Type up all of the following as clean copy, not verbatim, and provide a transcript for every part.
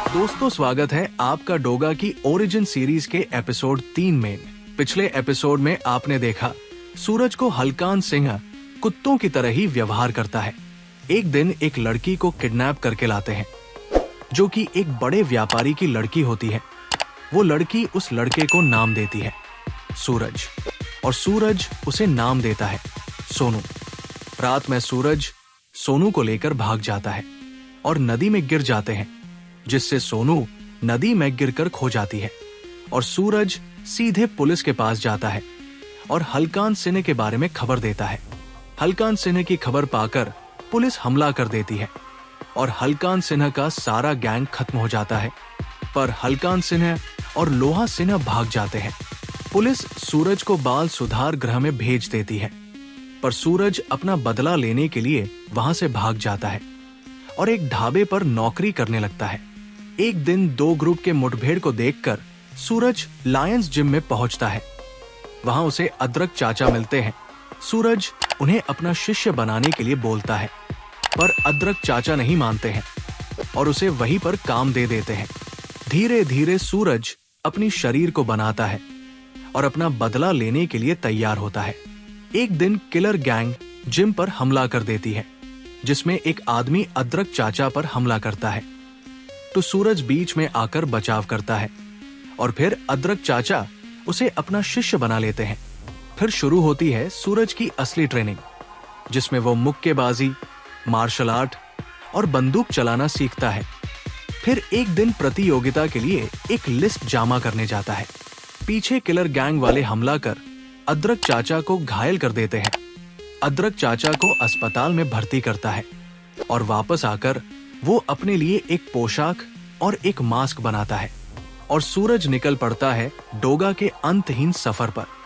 दोस्तों, स्वागत है आपका डोगा की ओरिजिन सीरीज के एपिसोड 3 में। पिछले एपिसोड में आपने देखा सूरज को हलकान सिंह कुत्तों की तरह ही व्यवहार करता है। एक दिन एक लड़की को किडनैप करके लाते हैं जो कि एक बड़े व्यापारी की लड़की होती है। वो लड़की उस लड़के को नाम देती है सूरज, और सूरज उसे नाम देता है सोनू। रात में सूरज सोनू को लेकर भाग जाता है और नदी में गिर जाते हैं, जिससे सोनू नदी में गिरकर खो जाती है और सूरज सीधे पुलिस के पास जाता है और हलकान सिन्हा के बारे में खबर देता है। हलकान सिन्हा की खबर पाकर पुलिस हमला कर देती है और हलकान सिन्हा का सारा गैंग खत्म हो जाता है, पर हलकान सिन्हा और लोहा सिन्हा भाग जाते हैं। पुलिस सूरज को बाल सुधार गृह में भेज देती है, पर सूरज अपना बदला लेने के लिए वहां से भाग जाता है और एक ढाबे पर नौकरी करने लगता है। एक दिन दो ग्रुप के मुठभेड़ को देखकर सूरज लायंस जिम में पहुंचता है। वहां उसे अदरक चाचा मिलते हैं। सूरज उन्हें अपना शिष्य बनाने के लिए बोलता है, पर अदरक चाचा नहीं मानते हैं और उसे वहीं पर काम दे देते हैं। धीरे धीरे सूरज अपनी शरीर को बनाता है और अपना बदला लेने के लिए तैयार होता है। एक दिन किलर गैंग जिम पर हमला कर देती है, जिसमें एक आदमी अदरक चाचा पर हमला करता है, तो सूरज बीच में आकर बचाव करता है और फिर अदरक चाचा उसे अपना शिष्य बना लेते हैं। फिर शुरू होती है सूरज की असली ट्रेनिंग, जिसमें वो मुक्केबाजी, मार्शल आर्ट और बंदूक चलाना सीखता है। फिर एक दिन प्रतियोगिता के लिए एक लिस्ट जामा करने जाता है। पीछे किलर गैंग वाले हमला कर अदरक चाचा को घायल कर देते हैं। अदरक चाचा को अस्पताल में भर्ती करता है और वापस आकर वो अपने लिए एक पोशाक और एक मास्क बनाता है और सूरज निकल पड़ता है डोगा के अंतहीन सफर पर।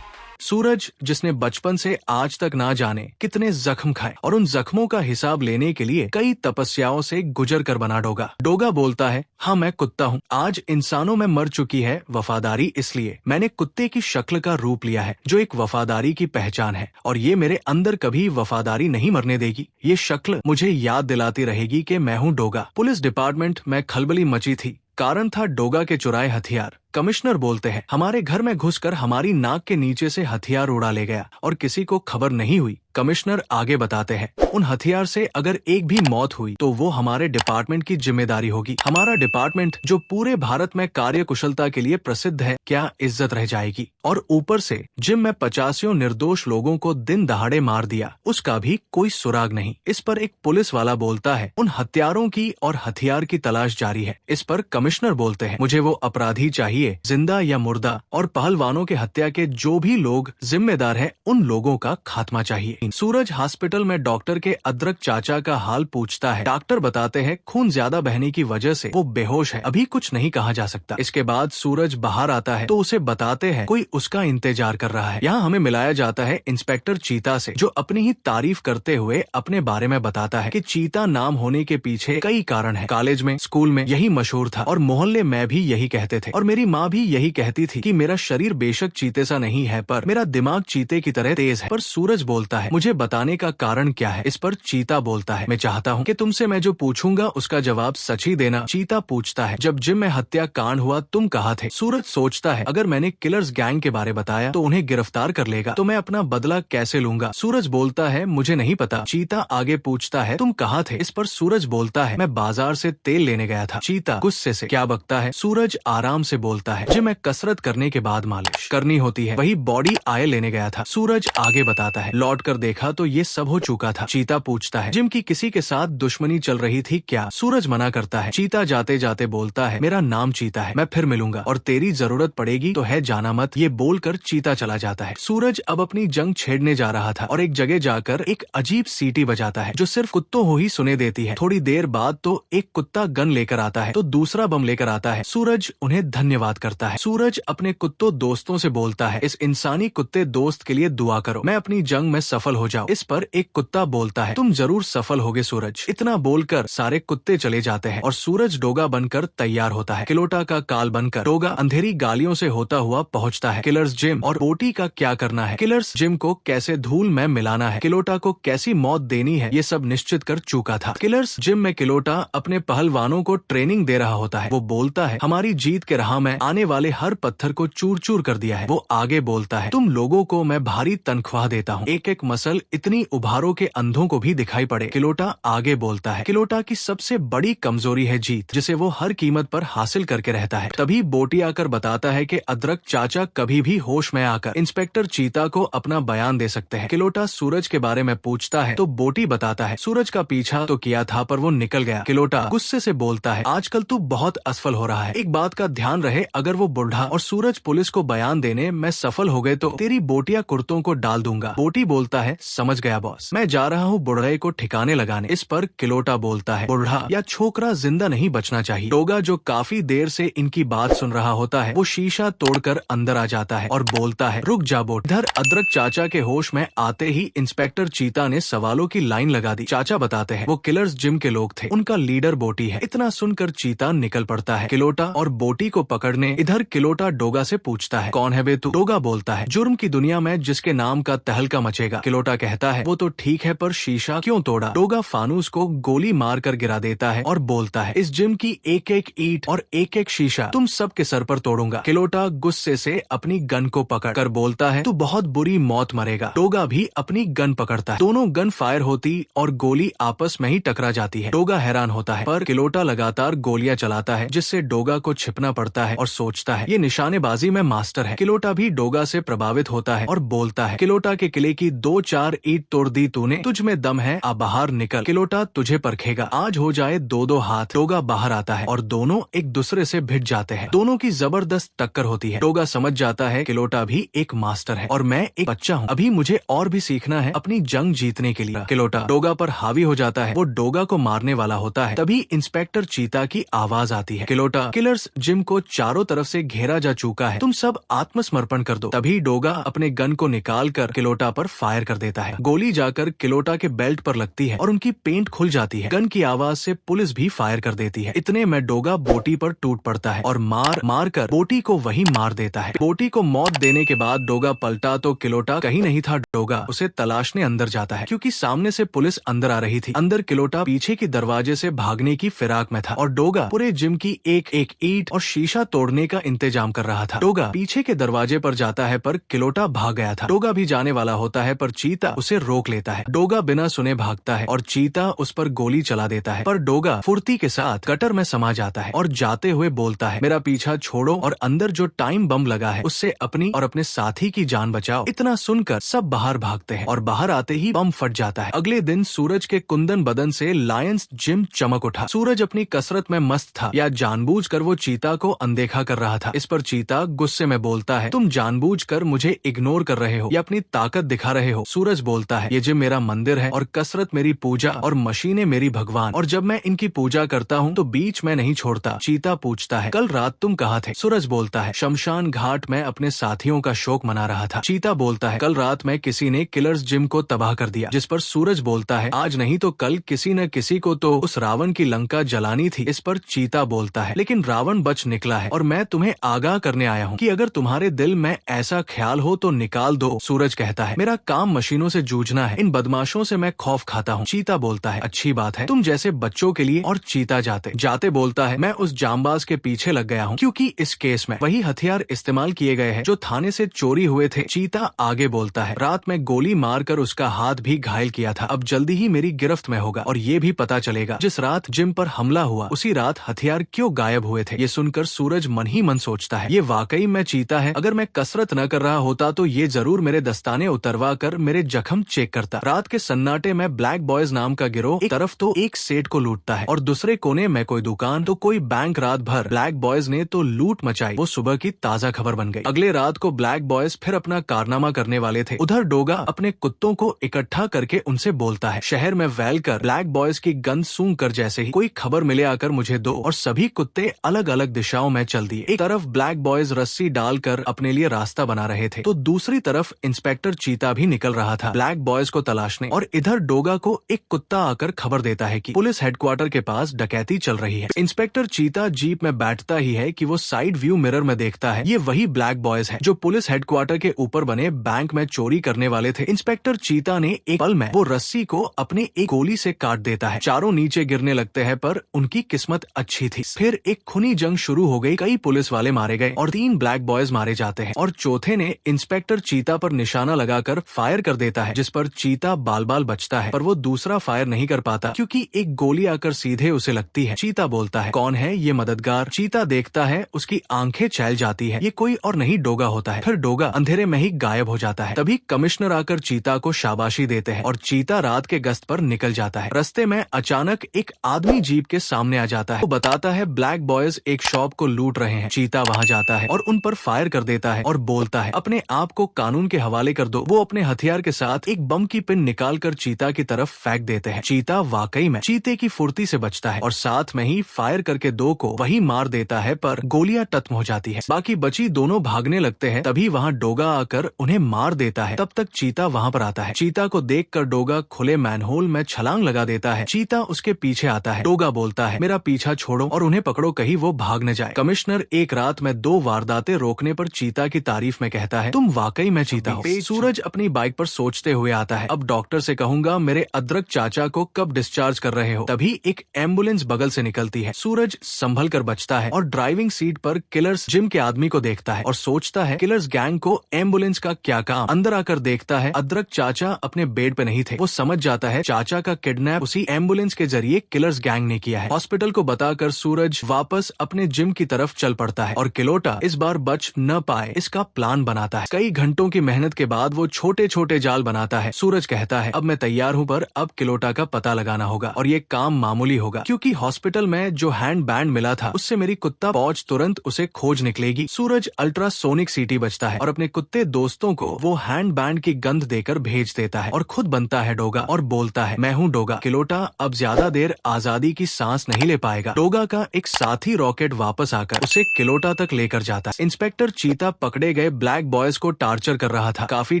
सूरज, जिसने बचपन से आज तक ना जाने कितने जख्म खाए और उन जख्मों का हिसाब लेने के लिए कई तपस्याओं से गुजर कर बना डोगा। डोगा बोलता है, हाँ मैं कुत्ता हूँ। आज इंसानों में मर चुकी है वफादारी, इसलिए मैंने कुत्ते की शक्ल का रूप लिया है, जो एक वफादारी की पहचान है, और ये मेरे अंदर कभी वफादारी नहीं मरने देगी। ये शक्ल मुझे याद दिलाती रहेगी कि मैं हूँ डोगा। पुलिस डिपार्टमेंट में खलबली मची थी। कारण था डोगा के चुराए हथियार। कमिश्नर बोलते हैं, हमारे घर में घुसकर हमारी नाक के नीचे से हथियार उड़ा ले गया और किसी को खबर नहीं हुई। कमिश्नर आगे बताते हैं, उन हथियार से अगर एक भी मौत हुई तो वो हमारे डिपार्टमेंट की जिम्मेदारी होगी। हमारा डिपार्टमेंट, जो पूरे भारत में कार्य कुशलता के लिए प्रसिद्ध है, क्या इज्जत रह जाएगी? और ऊपर से जिम में 50 निर्दोष लोगों को दिन दहाड़े मार दिया, उसका भी कोई सुराग नहीं। इस पर एक पुलिस वाला बोलता है, उन हत्यारों की और हथियार की तलाश जारी है। इस पर कमिश्नर बोलते हैं, मुझे वो अपराधी चाहिए, जिंदा या मुर्दा, और पहलवानों के हत्या के जो भी लोग जिम्मेदार हैं, उन लोगों का खात्मा चाहिए। सूरज हॉस्पिटल में डॉक्टर के अदरक चाचा का हाल पूछता है। डॉक्टर बताते हैं खून ज्यादा बहने की वजह से वो बेहोश है, अभी कुछ नहीं कहा जा सकता। इसके बाद सूरज बाहर आता है तो उसे बताते हैं कोई उसका इंतजार कर रहा है। यहाँ हमें मिलाया जाता है इंस्पेक्टर चीता से, जो अपनी ही तारीफ करते हुए अपने बारे में बताता है कि चीता नाम होने के पीछे कई कारण है। कॉलेज में, स्कूल में यही मशहूर था और मोहल्ले में भी यही कहते थे, और मेरी माँ भी यही कहती थी कि मेरा शरीर बेशक चीते सा नहीं है, पर मेरा दिमाग चीते की तरह तेज है। पर सूरज बोलता है, मुझे बताने का कारण क्या है? इस पर चीता बोलता है, मैं चाहता हूँ कि तुमसे मैं जो पूछूंगा उसका जवाब सच ही देना। चीता पूछता है, जब जिम में हत्या कांड हुआ तुम कहाँ थे? सूरज सोचता है, अगर मैंने किलर्स गैंग के बारे बताया तो उन्हें गिरफ्तार कर लेगा, तो मैं अपना बदला कैसे लूंगा? सूरज बोलता है, मुझे नहीं पता। चीता आगे पूछता है, तुम कहाँ थे? इस पर सूरज बोलता है, मैं बाजार से तेल लेने गया था। चीता गुस्से से क्या बकता है? सूरज आराम से बोलता है, जिम में कसरत करने के बाद मालिश करनी होती है, वही बॉडी ऑयल लेने गया था। सूरज आगे बताता है, लौट कर देखा तो ये सब हो चुका था। चीता पूछता है, जिम की किसी के साथ दुश्मनी चल रही थी क्या? सूरज मना करता है। चीता जाते जाते बोलता है, मेरा नाम चीता है, मैं फिर मिलूंगा और तेरी जरूरत पड़ेगी तो है जाना मत। ये बोलकर चीता चला जाता है। सूरज अब अपनी जंग छेड़ने जा रहा था और एक जगह जाकर एक अजीब सीटी बजाता है, जो सिर्फ कुत्तों हो ही सुने देती है। थोड़ी देर बाद तो एक कुत्ता गन लेकर आता है तो दूसरा बम लेकर आता है। सूरज उन्हें धन्यवाद बात करता है। सूरज अपने कुत्तों दोस्तों से बोलता है, इस इंसानी कुत्ते दोस्त के लिए दुआ करो, मैं अपनी जंग में सफल हो जाऊं। इस पर एक कुत्ता बोलता है, तुम जरूर सफल होगे सूरज। इतना बोलकर सारे कुत्ते चले जाते हैं और सूरज डोगा बनकर तैयार होता है। किलोटा का काल बनकर डोगा अंधेरी गालियों से होता हुआ पहुंचता है। किलर्स जिम और बोटी का क्या करना है, किलर्स जिम को कैसे धूल में मिलाना है, किलोटा को कैसी मौत देनी है, ये सब निश्चित कर चुका था। किलर्स जिम में किलोटा अपने पहलवानों को ट्रेनिंग दे रहा होता है। वो बोलता है, हमारी जीत के राह में आने वाले हर पत्थर को चूर चूर कर दिया है। वो आगे बोलता है, तुम लोगों को मैं भारी तनख्वाह देता हूँ, एक एक मसल इतनी उभारों के अंधों को भी दिखाई पड़े। किलोटा आगे बोलता है, किलोटा की सबसे बड़ी कमजोरी है जीत, जिसे वो हर कीमत पर हासिल करके रहता है। तभी बोटी आकर बताता है कि अदरक चाचा कभी भी होश में आकर इंस्पेक्टर चीता को अपना बयान दे सकते हैं। किलोटा सूरज के बारे में पूछता है तो बोटी बताता है, सूरज का पीछा तो किया था पर वो निकल गया। किलोटा गुस्से से बोलता है, आजकल तू बहुत असफल हो रहा है, एक बात का ध्यान रहे, अगर वो बुढ़ा और सूरज पुलिस को बयान देने में सफल हो गए तो तेरी बोटिया कुर्तों को डाल दूंगा। बोटी बोलता है, समझ गया बॉस, मैं जा रहा हूँ बुढ़े को ठिकाने लगाने। इस पर किलोटा बोलता है, बुढ़ा या छोकरा जिंदा नहीं बचना चाहिए। डोगा जो काफी देर से इनकी बात सुन रहा होता है, वो शीशा तोड़कर अंदर आ जाता है और बोलता है, रुक जा बोट। इधर अदरक चाचा के होश में आते ही इंस्पेक्टर चीता ने सवालों की लाइन लगा दी। चाचा बताते हैं वो किलर्स जिम के लोग थे, उनका लीडर बोटी है। इतना सुनकर चीता निकल पड़ता है किलोटा और बोटी को पकड़ने। इधर किलोटा डोगा से पूछता है, कौन है बे तू? डोगा बोलता है, जुर्म की दुनिया में जिसके नाम का तहलका मचेगा। किलोटा कहता है, वो तो ठीक है पर शीशा क्यों तोड़ा? डोगा फानूस को गोली मार कर गिरा देता है और बोलता है, इस जिम की एक एक ईंट और एक एक शीशा तुम सबके सर पर तोड़ूंगा। किलोटा गुस्से से अपनी गन को पकड़ कर बोलता है, तू बहुत बुरी मौत मरेगा। डोगा भी अपनी गन पकड़ता है, दोनों गन फायर होती और गोली आपस में ही टकरा जाती है। डोगा हैरान होता है पर किलोटा लगातार गोलियां चलाता है, जिससे डोगा को छिपना पड़ता है और सोचता है, ये निशानेबाजी में मास्टर है। किलोटा भी डोगा से प्रभावित होता है और बोलता है, किलोटा के किले की 2-4 ईंट तोड़ दी तूने, तुझ में दम है, आ बाहर निकल, किलोटा तुझे परखेगा, आज हो जाए 2-2 हाथ। डोगा बाहर आता है और दोनों एक दूसरे से भिड़ जाते हैं। दोनों की जबरदस्त टक्कर होती है। डोगा समझ जाता है किलोटा भी एक मास्टर है और मैं एक बच्चा हूँ, अभी मुझे और भी सीखना है अपनी जंग जीतने के लिए। किलोटा डोगा पर हावी हो जाता है, वो डोगा को मारने वाला होता है। तभी इंस्पेक्टर चीता की आवाज आती है, किलोटा किलर्स जिम को चारों तरफ से घेरा जा चुका है, तुम सब आत्मसमर्पण कर दो। तभी डोगा अपने गन को निकाल कर किलोटा पर फायर कर देता है। गोली जाकर किलोटा के बेल्ट पर लगती है और उनकी पेंट खुल जाती है। गन की आवाज से पुलिस भी फायर कर देती है। इतने में डोगा बोटी पर टूट पड़ता है और मार कर बोटी को वही मार देता है। बोटी को मौत देने के बाद डोगा पलटा तो किलोटा कहीं नहीं था। डोगा उसे तलाशने अंदर जाता है क्योंकि सामने से पुलिस अंदर आ रही थी। अंदर किलोटा पीछे की दरवाजे से भागने की फिराक में था और डोगा पूरे जिम की एक एक ईंट और शीशा तोड़ने का इंतजाम कर रहा था। डोगा पीछे के दरवाजे पर जाता है पर किलोटा भाग गया था। डोगा भी जाने वाला होता है पर चीता उसे रोक लेता है। डोगा बिना सुने भागता है और चीता उस पर गोली चला देता है, पर डोगा फुर्ती के साथ गटर में समा जाता है और जाते हुए बोलता है, मेरा पीछा छोड़ो और अंदर जो टाइम बम लगा है उससे अपनी और अपने साथी की जान बचाओ। इतना सुनकर सब बाहर भागते हैं और बाहर आते ही बम फट जाता है। अगले दिन सूरज के कुंदन बदन से लायंस जिम चमक उठा। सूरज अपनी कसरत में मस्त था या जानबूझकर वो चीता को अनदेखा कर रहा था। इस पर चीता गुस्से में बोलता है, तुम जानबूझकर मुझे इग्नोर कर रहे हो या अपनी ताकत दिखा रहे हो। सूरज बोलता है, ये जिम मेरा मंदिर है और कसरत मेरी पूजा और मशीनें मेरी भगवान, और जब मैं इनकी पूजा करता हूँ तो बीच में नहीं छोड़ता। चीता पूछता है, कल रात तुम कहाँ थे? सूरज बोलता है, शमशान घाट में अपने साथियों का शोक मना रहा था। चीता बोलता है, कल रात में किसी ने किलर्स जिम को तबाह कर दिया। जिस पर सूरज बोलता है, आज नहीं तो कल किसी न किसी को तो उस रावण की लंका जलानी थी। इस पर चीता बोलता है, लेकिन रावण बच निकला है और मैं तुम्हें आगाह करने आया हूँ कि अगर तुम्हारे दिल में ऐसा ख्याल हो तो निकाल दो। सूरज कहता है, मेरा काम मशीनों से जूझना है, इन बदमाशों से मैं खौफ खाता हूँ। चीता बोलता है, अच्छी बात है, तुम जैसे बच्चों के लिए। और चीता जाते बोलता है, मैं उस जांबाज के पीछे लग गया हूँ क्योंकि इस केस में वही हथियार इस्तेमाल किए गए हैं जो थाने से चोरी हुए थे। चीता आगे बोलता है, रात में गोली मारकर उसका हाथ भी घायल किया था, अब जल्दी ही मेरी गिरफ्त में होगा और ये भी पता चलेगा जिस रात जिम पर हमला हुआ उसी रात हथियार क्यों गायब हुए थे। ये सुनकर सूरज मन ही मन सोचता है, ये वाकई में चीता है, अगर मैं कसरत न कर रहा होता तो ये जरूर मेरे दस्ताने उतरवा कर मेरे जख्म चेक करता। रात के सन्नाटे में ब्लैक बॉयज नाम का गिरोह एक तरफ तो एक सेठ को लूटता है और दूसरे कोने में कोई दुकान तो कोई बैंक। रात भर ब्लैक बॉयज ने तो लूट मचाई, वो सुबह की ताजा खबर बन गई। अगले रात को ब्लैक बॉयज फिर अपना कारनामा करने वाले थे। उधर डोगा अपने कुत्तों को इकट्ठा करके उनसे बोलता है, शहर में वैल कर ब्लैक बॉयज की गंध सूंघ कर जैसे ही कोई खबर मिले आकर मुझे दो। और सभी कुत्ते अलग अलग दिशाओं में चल चल दिए। एक तरफ ब्लैक बॉयज रस्सी डालकर अपने लिए रास्ता बना रहे थे तो दूसरी तरफ इंस्पेक्टर चीता भी निकल रहा था ब्लैक बॉयज को तलाशने। और इधर डोगा को एक कुत्ता आकर खबर देता है कि पुलिस हेडक्वार्टर के पास डकैती चल रही है। इंस्पेक्टर चीता जीप में बैठता ही है कि वो साइड व्यू मिरर में देखता है ये वही ब्लैक बॉयज हैं जो पुलिस हेडक्वार्टर के ऊपर बने बैंक में चोरी करने वाले थे। इंस्पेक्टर चीता ने एक पल में वो रस्सी को अपने एक गोली से काट देता है। चारों नीचे गिरने लगते हैं पर उनकी किस्मत अच्छी थी। फिर एक खूनी जंग शुरू हो गई। कई पुलिस वाले मारे गए और 3 ब्लैक बॉयज मारे जाते हैं और चौथे ने इंस्पेक्टर चीता पर निशाना लगाकर फायर कर देता है जिस पर चीता बाल बाल बचता है पर वो दूसरा फायर नहीं कर पाता क्योंकि एक गोली आकर सीधे उसे लगती है। चीता बोलता है कौन है ये मददगार। चीता देखता है उसकी आंखें छैल जाती है ये कोई और नहीं डोगा होता है। फिर डोगा अंधेरे में ही गायब हो जाता है। तभी कमिश्नर आकर चीता को शाबाशी देते हैं और चीता रात के गश्त पर निकल जाता है। रास्ते में अचानक एक आदमी जीप के सामने आ जाता है। वो बताता है ब्लैक बॉयज एक शॉप को लूट रहे हैं। चीता वहाँ जाता है और उन पर फायर कर देता है और बोलता है अपने आप को कानून के हवाले कर दो। वो अपने हथियार के साथ एक बम की पिन निकाल कर चीता की तरफ फेंक देते हैं। चीता वाकई में चीते की फुर्ती से बचता है और साथ में ही फायर करके 2 को वही मार देता है पर गोलियां खत्म हो जाती है। बाकी बची दोनों भागने लगते हैं। तभी वहाँ डोगा आकर उन्हें मार देता है। तब तक चीता वहाँ पर आता है। चीता को देखकर डोगा खुले मैनहोल में छलांग लगा देता है। चीता उसके पीछे आता है। डोगा बोलता है मेरा पीछा छोड़ो और उन्हें पकड़ो कहीं वो भाग न जाए। कमिश्नर एक रात में 2 वारदातें रोकने पर चीता की तारीफ में कहता है तुम वाकई में चीता हो। सूरज अपनी बाइक पर सोचते हुए आता है अब डॉक्टर से कहूंगा मेरे अदरक चाचा को कब डिस्चार्ज कर रहे हो। तभी एक एम्बुलेंस बगल से निकलती है। सूरज संभल कर बचता है और ड्राइविंग सीट पर किलर्स जिम के आदमी को देखता है और सोचता है किलर्स गैंग को एम्बुलेंस का क्या काम। अंदर आकर देखता है अदरक चाचा अपने बेड पे नहीं थे। वो समझ जाता है चाचा का किडनैप उसी एम्बुलेंस के जरिए किलर्स गैंग ने किया है। हॉस्पिटल को बताकर सूरज वापस अपने जिम की तरफ चल पड़ता है और किलोटा इस बार बच न पाए इसका प्लान बनाता है। कई घंटों की मेहनत के बाद वो छोटे छोटे जाल बनाता है। सूरज कहता है अब मैं तैयार हूँ पर अब किलोटा का पता लगाना होगा और ये काम मामूली होगा क्योंकि हॉस्पिटल में जो हैंड बैंड मिला था उससे मेरी कुत्ता पहुंच तुरंत उसे खोज निकलेगी। सूरज अल्ट्रासोनिक सीटी बजता है और अपने कुत्ते दोस्तों को वो हैंड बैंड की गंध देकर भेज देता है और खुद बनता है डोगा और बोलता है मैं हूँ डोगा। किलोटा अब ज्यादा देर आजादी की सांस नहीं ले पाएगा। डोगा का एक साथी रॉकेट वापस आकर उसे किलोटा तक लेकर जाता है। इंस्पेक्टर चीता पकड़े गए ब्लैक बॉयज को टार्चर कर रहा था। काफी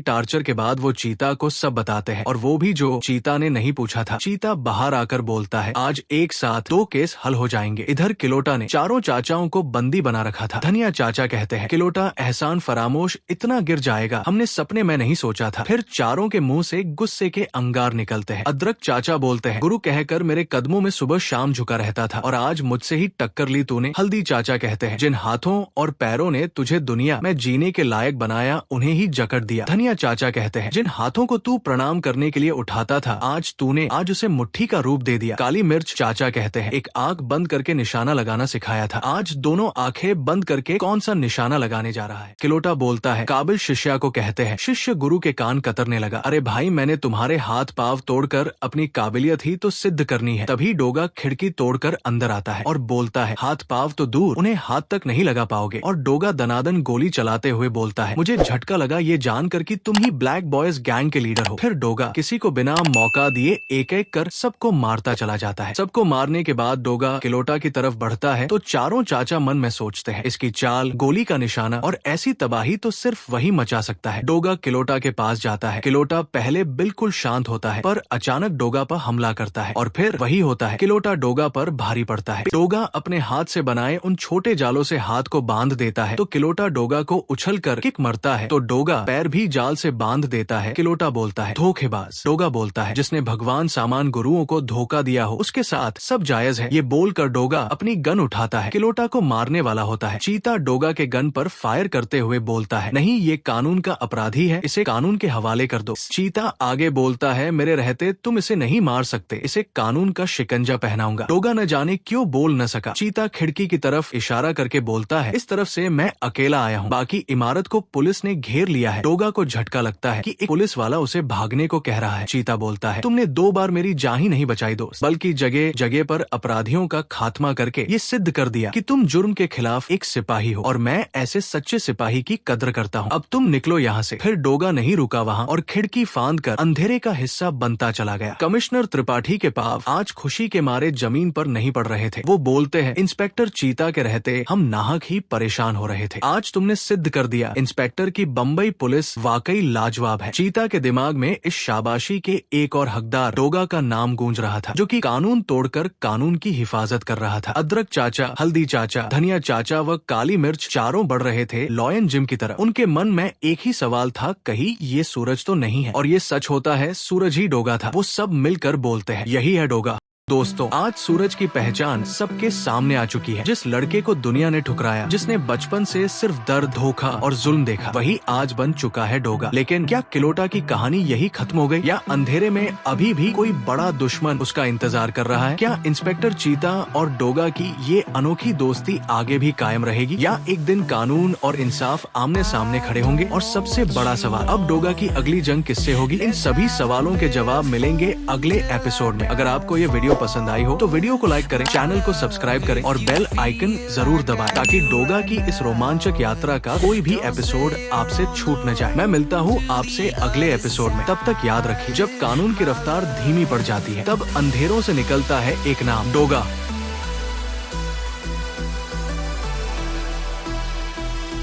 टार्चर के बाद वो चीता को सब बताते हैं और वो भी जो चीता ने नहीं पूछा था। चीता बाहर आकर बोलता है आज एक साथ 2 केस हल हो जाएंगे। इधर किलोटा ने चारों चाचाओं को बंदी बना रखा था। धनिया चाचा कहते हैं किलोटा एहसान फरामोश इतना गिर जाएगा हमने सपने में नहीं सोचा था। फिर चारों के मुंह से गुस्से के अंगार निकलते हैं। अदरक चाचा बोलते हैं गुरु कहकर मेरे कदमों में सुबह शाम झुका रहता था और आज मुझसे ही टक्कर ली तूने। हल्दी चाचा कहते हैं जिन हाथों और पैरों ने तुझे दुनिया में जीने के लायक बनाया उन्हें ही जकड़ दिया। धनिया चाचा कहते हैं जिन हाथों को तू प्रणाम करने के लिए उठाता था आज उसे मुट्ठी का रूप दे दिया। काली मिर्च चाचा कहते हैं एक आंख बंद करके निशाना लगाना सिखाया था आज दोनों आंखें बंद करके कौन सा निशाना लगाने जा रहा है। किलोटा बोलता है काबिल शिष्या को कहते हैं। शिष्य गुरु के कान कतरने लगा अरे भाई मैंने तुम्हारे हाथ पाव तोड़कर अपनी काबिलियत ही तो सिद्ध करनी है। तभी डोगा खिड़की तोड़कर अंदर आता है और बोलता है हाथ पाव तो दूर उन्हें हाथ तक नहीं लगा पाओगे। और डोगा दनादन गोली चलाते हुए बोलता है मुझे झटका लगा ये जानकर कि तुम ही ब्लैक बॉयज गैंग के लीडर हो। फिर डोगा किसी को बिना मौका दिए एक एक कर सबको मारता चला जाता है। सबको मारने के बाद डोगा किलोटा की तरफ बढ़ता है तो चारों चाचा मन में सोचते हैं इसकी चाल गोली का निशाना और ऐसी तबाही तो सिर्फ वही मचा सकता है। डोगा किलोटा के पास जाता है। किलोटा पहले बिल्कुल शांत होता है पर अचानक डोगा पर हमला करता है और फिर वही होता है किलोटा डोगा पर भारी पड़ता है। डोगा अपने हाथ से बनाए उन छोटे जालों से हाथ को बांध देता है तो किलोटा डोगा को उछल कर किक मरता है तो डोगा पैर भी जाल से बांध देता है। किलोटा बोलता है धोखेबाज। डोगा बोलता है जिसने भगवान सामान गुरुओं को धोखा दिया हो उसके साथ सब जायज है। ये बोलकर डोगा अपनी गन उठाता है किलोटा को मारने वाला होता है। चीता डोगा के गन पर फायर करते हुए बोलता है नहीं ये कानून का अपराधी है इसे कानून के हवाले कर दो। चीता आगे बोलता है मेरे रहते तुम इसे नहीं मार सकते इसे कानून का शिकंजा पहनाऊंगा। डोगा न जाने क्यों बोल न सका। चीता खिड़की की तरफ इशारा करके बोलता है इस तरफ से मैं अकेला आया हूँ बाकी इमारत को पुलिस ने घेर लिया है। डोगा को झटका लगता है कि एक पुलिस वाला उसे भागने को कह रहा है। चीता बोलता है तुमने 2 बार मेरी जान ही नहीं बचाई दोस्त बल्कि जगह जगह पर अपराधियों का खात्मा करके ये सिद्ध कर दिया कि तुम जुर्म के खिलाफ एक सिपाही हो और मैं ऐसे सच्चे सिपाही की कद्र करता हूँ। अब तुम निकलो यहाँ से। फिर डोगा नहीं रुका वहाँ और खिड़की फांद कर अंधेरे का हिस्सा बनता चला गया। कमिश्नर त्रिपाठी के पाव आज खुशी के मारे जमीन पर नहीं पड़ रहे थे। वो बोलते हैं इंस्पेक्टर चीता के रहते रहते हम नाहक ही परेशान हो रहे थे। आज तुमने सिद्ध कर दिया इंस्पेक्टर की बम्बई पुलिस वाकई लाजवाब है। चीता के दिमाग में इस शाबाशी के एक और हकदार डोगा का नाम गूंज रहा था, जो कि कानून तोड़कर कानून की हिफाजत कर रहा था। अदरक चाचा, हल्दी चाचा, धनिया चाचा व काली मिर्च चारों बढ़ रहे थे लॉयन जिम की तरफ। उनके मन में एक ही सवाल था, कहीं ये सूरज तो नहीं है? और ये सच होता है, सूरज ही डोगा था। वो सब मिलकर बोलते हैं, यही है डोगा। दोस्तों, आज सूरज की पहचान सबके सामने आ चुकी है। जिस लड़के को दुनिया ने ठुकराया, जिसने बचपन से सिर्फ दर्द, धोखा और जुल्म देखा, वही आज बन चुका है डोगा। लेकिन क्या किलोटा की कहानी यही खत्म हो गई, या अंधेरे में अभी भी कोई बड़ा दुश्मन उसका इंतजार कर रहा है? क्या इंस्पेक्टर चीता और डोगा की ये अनोखी दोस्ती आगे भी कायम रहेगी, या एक दिन कानून और इंसाफ आमने सामने खड़े होंगे? और सबसे बड़ा सवाल, अब डोगा की अगली जंग किससे होगी? इन सभी सवालों के जवाब मिलेंगे अगले एपिसोड में। अगर आपको ये वीडियो पसंद आई हो तो वीडियो को लाइक करें, चैनल को सब्सक्राइब करें और बेल आइकन जरूर दबाएं, ताकि डोगा की इस रोमांचक यात्रा का कोई भी एपिसोड आपसे छूट न जाए। मैं मिलता हूँ आपसे अगले एपिसोड में। तब तक याद रखिए, जब कानून की रफ्तार धीमी पड़ जाती है, तब अंधेरों से निकलता है एक नाम, डोगा।